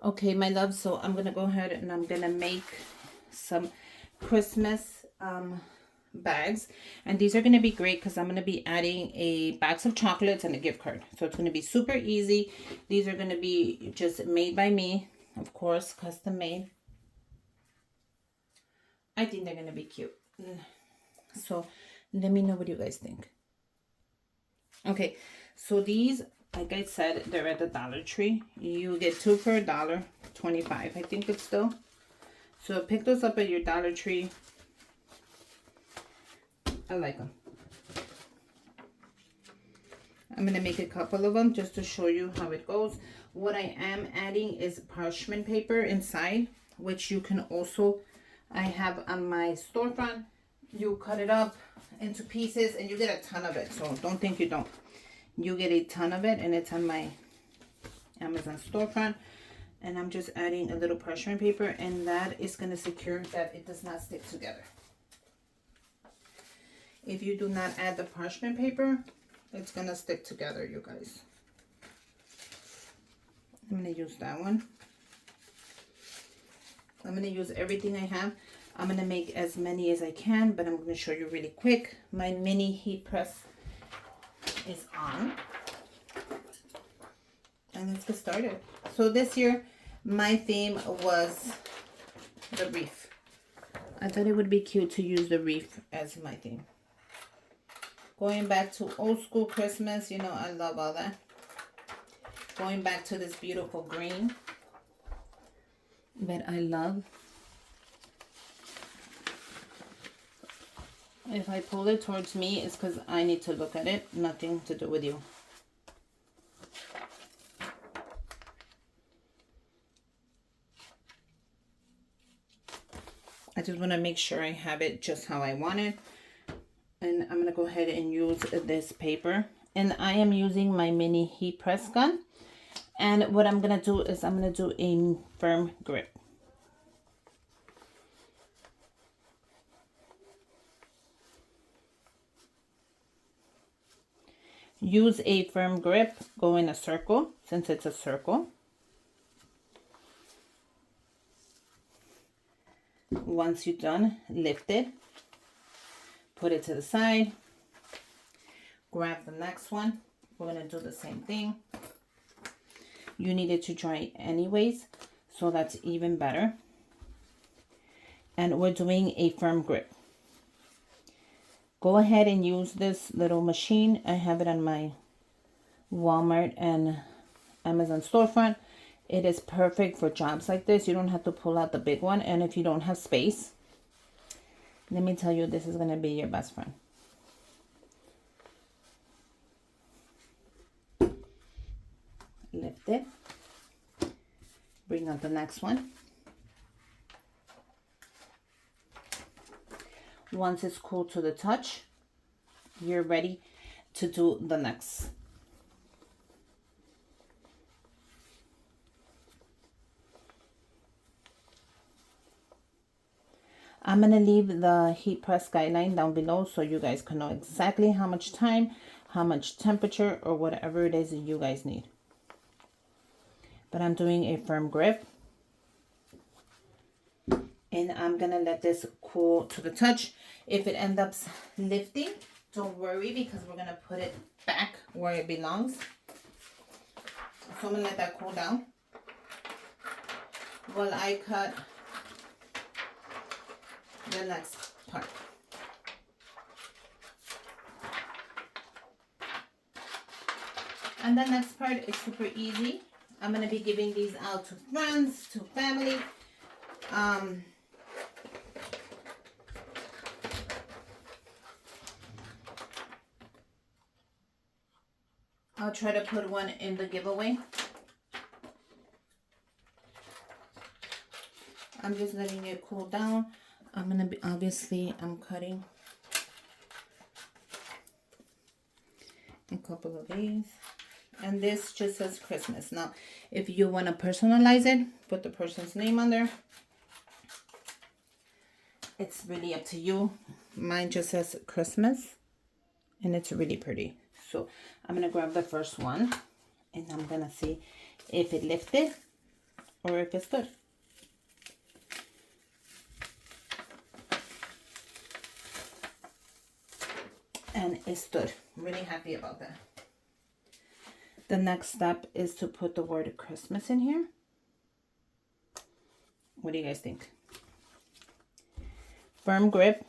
Okay, my love, so I'm gonna go ahead and I'm gonna make some Christmas bags, and these are gonna be great because I'm gonna be adding a box of chocolates and a gift card, so it's gonna be super easy. These are gonna be just made by me, of course, custom made. I think they're gonna be cute. So let me know what you guys think. Okay, so these, like I said, they're at the Dollar Tree. You get 2 for $1.25. I think it's still. So pick those up at your Dollar Tree. I like them. I'm going to make a couple of them just to show you how it goes. What I am adding is parchment paper inside, which you can also, I have on my storefront. You cut it up into pieces and you get a ton of it. So don't think you don't. You get a ton of it, and it's on my Amazon storefront. And I'm just adding a little parchment paper, and that is going to secure that it does not stick together. If you do not add the parchment paper, it's going to stick together, you guys. I'm going to use that one. I'm going to use everything I have. I'm going to make as many as I can, but I'm going to show you really quick. My mini heat press is on. And let's get started. So this year, my theme was the wreath. I thought it would be cute to use the wreath as my theme. Going back to old school Christmas, you know, I love all that. Going back to this beautiful green that I love. If I pull it towards me, it's because I need to look at it. Nothing to do with you. I just want to make sure I have it just how I want it. And I'm going to go ahead and use this paper. And I am using my mini heat press gun. And what I'm going to do is I'm going to do a firm grip. Use a firm grip. Go in a circle since it's a circle. Once you're done, lift it. Put it to the side. Grab the next one. We're going to do the same thing. You need it to dry anyways, so that's even better. And we're doing a firm grip. Go ahead and use this little machine. I have it on my Walmart and Amazon storefront. It is perfect for jobs like this. You don't have to pull out the big one. And if you don't have space, let me tell you, this is going to be your best friend. Lift it. Bring out the next one. Once it's cool to the touch, you're ready to do the next. I'm going to leave the heat press guideline down below so you guys can know exactly how much time, how much temperature, or whatever it is that you guys need. But I'm doing a firm grip. And I'm going to let this cool to the touch. If it ends up lifting, don't worry because we're going to put it back where it belongs. So I'm going to let that cool down while I cut the next part. And the next part is super easy. I'm going to be giving these out to friends, to family. I'll try to put one in the giveaway. I'm just letting it cool down. I'm going to be, obviously, I'm cutting a couple of these. And this just says Christmas. Now, if you want to personalize it, put the person's name on there. It's really up to you. Mine just says Christmas. And it's really pretty. So I'm going to grab the first one. And I'm going to see if it lifted or if it's good. And it stood. I'm really happy about that. The next step is to put the word Christmas in here. What do you guys think? Firm grip.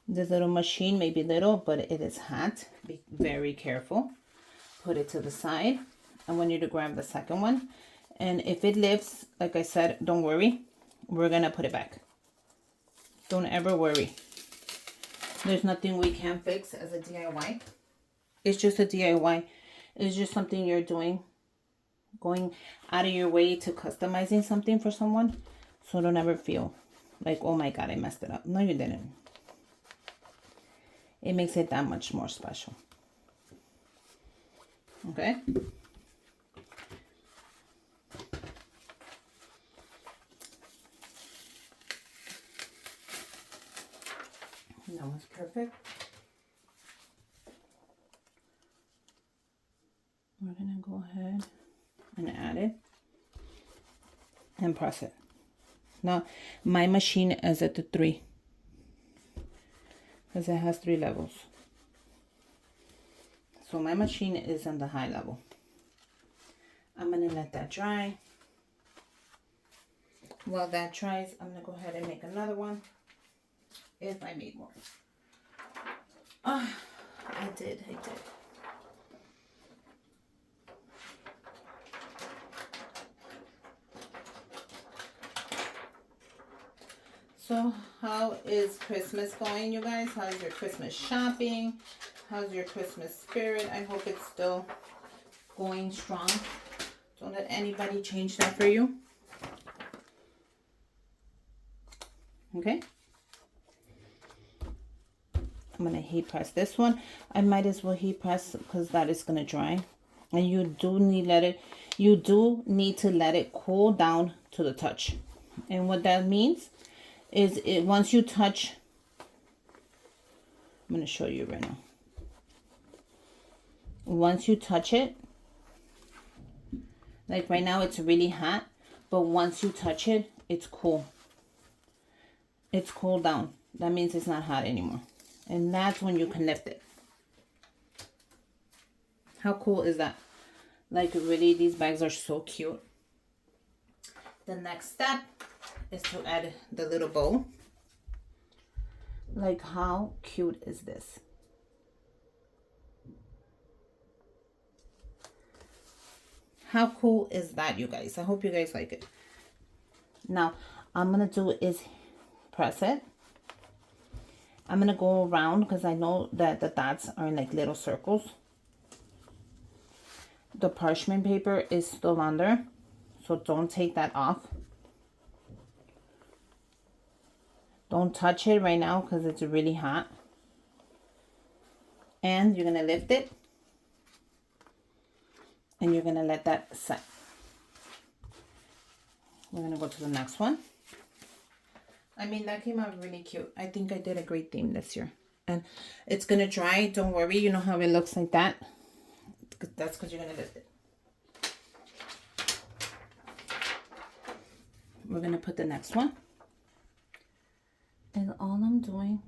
This little machine may be little, but it is hot. Be very careful. Put it to the side. I want you to grab the second one. And if it lifts, like I said, don't worry. We're going to put it back. Don't ever worry. There's nothing we can't fix as a DIY. It's just a DIY. It's just something you're doing. Going out of your way to customizing something for someone. So don't ever feel like, oh my God, I messed it up. No, you didn't. It makes it that much more special. Okay? That was perfect. We're gonna go ahead and add it and press it. Now, my machine is at the 3 because it has 3 levels. So my machine is on the high level. I'm gonna let that dry. While that dries, I'm gonna go ahead and make another one. If I made more. I did. So how is Christmas going, you guys? How's your Christmas shopping? How's your Christmas spirit? I hope it's still going strong. Don't let anybody change that for you. Okay? I'm going to heat press this one. I might as well heat press because that is going to dry. And you do need to let it cool down to the touch. And what that means is once you touch, I'm going to show you right now. Once you touch it, like right now it's really hot, but once you touch it, it's cool. It's cooled down. That means it's not hot anymore. And that's when you can lift it. How cool is that? Like really, these bags are so cute. The next step is to add the little bow. Like how cute is this? How cool is that, you guys? I hope you guys like it. Now, I'm going to do is press it. I'm going to go around because I know that the dots are in like little circles. The parchment paper is still on there, so don't take that off. Don't touch it right now because it's really hot. And you're going to lift it. And you're going to let that set. We're going to go to the next one. I mean, that came out really cute. I think I did a great theme this year. And it's going to dry. Don't worry. You know how it looks like that? That's because you're going to lift it. We're going to put the next one. And all I'm doing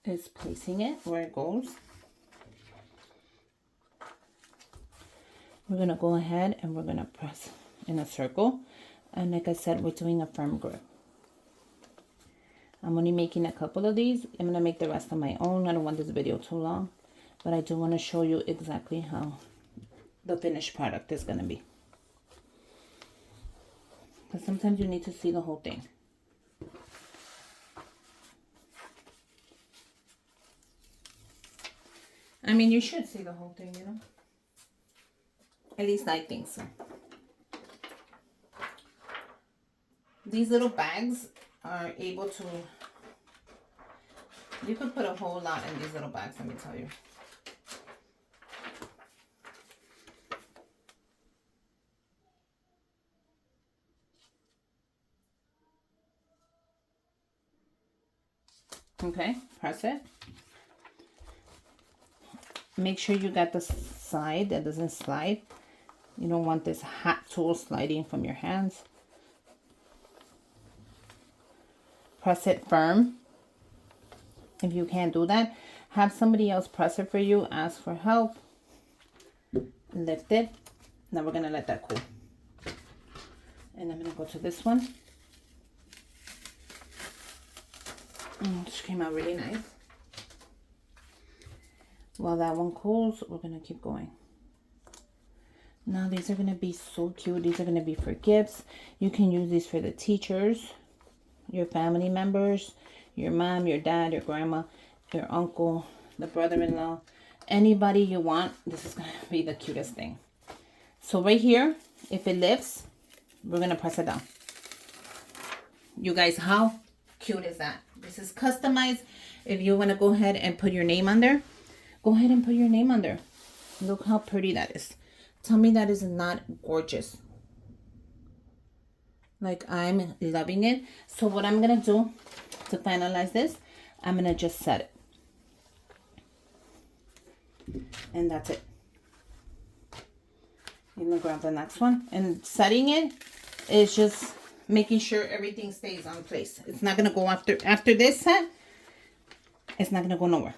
is placing it where it goes. We're going to go ahead and we're going to press in a circle. And like I said, we're doing a firm grip. I'm only making a couple of these. I'm going to make the rest on my own. I don't want this video too long. But I do want to show you exactly how the finished product is going to be. Because sometimes you need to see the whole thing. I mean, you should see the whole thing, you know. At least I think so. These little bags are able to... You could put a whole lot in these little bags, let me tell you. Okay, press it. Make sure you got the side that doesn't slide. You don't want this hot tool sliding from your hands. Press it firm. If you can't do that, have somebody else press it for you. Ask for help. Lift it. Now we're going to let that cool. And I'm going to go to this one. This came out really nice. While that one cools, we're going to keep going. Now these are going to be so cute. These are going to be for gifts. You can use these for the teachers, your family members, your mom, your dad, your grandma, your uncle, the brother-in-law, anybody you want. This is going to be the cutest thing. So right here, if it lifts, we're going to press it down. You guys, how cute is that? This is customized. If you want to go ahead and put your name on there, go ahead and put your name on there. Look how pretty that is. Tell me that is not gorgeous. Like, I'm loving it. So what I'm going to do to finalize this, I'm going to just set it. And that's it. I'm going to grab the next one. And setting it is just making sure everything stays on place. It's not going to go after this set. It's not going to go nowhere.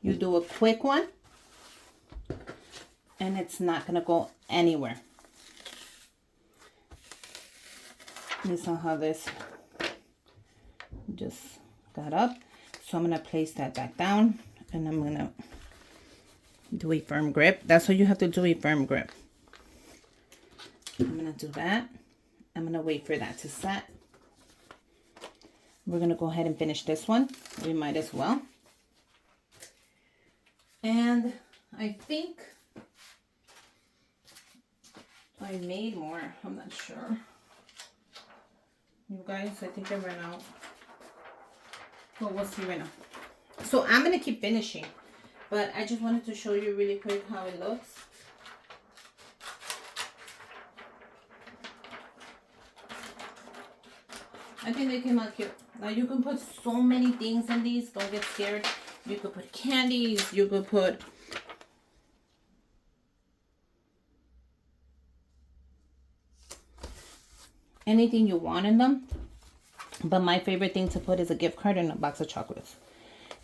You do a quick one. And it's not going to go anywhere. You saw how this just got up. So I'm going to place that back down. And I'm going to do a firm grip. That's what you have to do, a firm grip. I'm going to do that. I'm going to wait for that to set. We're going to go ahead and finish this one. We might as well. And I think I made more. I'm not sure. You guys, I think I ran out. Well, we'll see right now. So I'm going to keep finishing. But I just wanted to show you really quick how it looks. I think they came out cute. Now you can put so many things in these. Don't get scared. You could put candies. You could put anything you want in them. But my favorite thing to put is a gift card and a box of chocolates.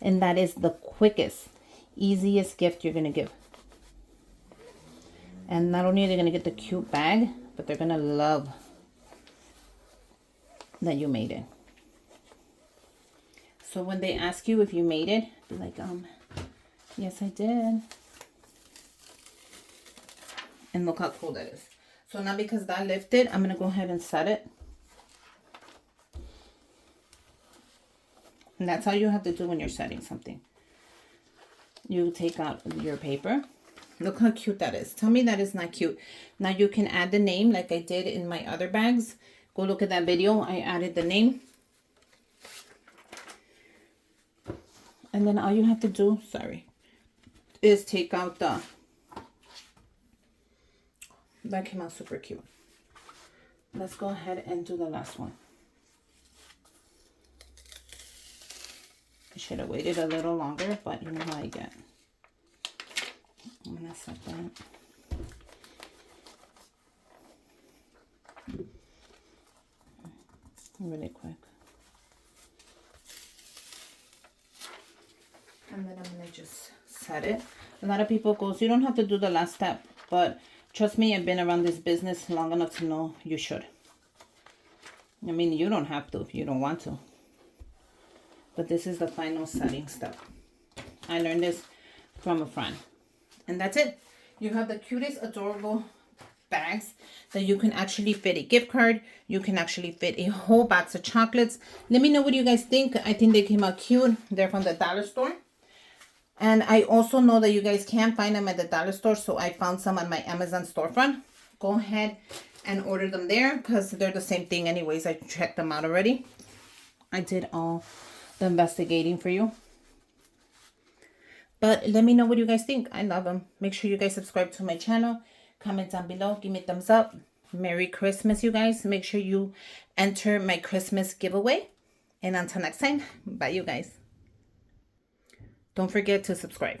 And that is the quickest, easiest gift you're going to give. And not only are they going to get the cute bag, but they're going to love that you made it. So when they ask you if you made it, be like, yes, I did. And look how cool that is. So now because that lifted, I'm going to go ahead and set it. And that's how you have to do when you're setting something. You take out your paper. Look how cute that is. Tell me that is not cute. Now you can add the name like I did in my other bags. Go look at that video. I added the name. And then all you have to do, is take out the... That came out super cute. Let's go ahead and do the last one. I should have waited a little longer, but you know how I get. I'm going to set that. Really quick. And then I'm going to just set it. A lot of people goes, you don't have to do the last step, but trust me, I've been around this business long enough to know you should. I mean, you don't have to if you don't want to. But this is the final setting step. I learned this from a friend. And that's it. You have the cutest, adorable bags that you can actually fit a gift card. You can actually fit a whole box of chocolates. Let me know what you guys think. I think they came out cute. They're from the dollar store. And I also know that you guys can find them at the dollar store. So I found some on my Amazon storefront. Go ahead and order them there because they're the same thing anyways. I checked them out already. I did all the investigating for you. But let me know what you guys think. I love them. Make sure you guys subscribe to my channel. Comment down below. Give me a thumbs up. Merry Christmas, you guys. Make sure you enter my Christmas giveaway. And until next time, bye you guys. Don't forget to subscribe.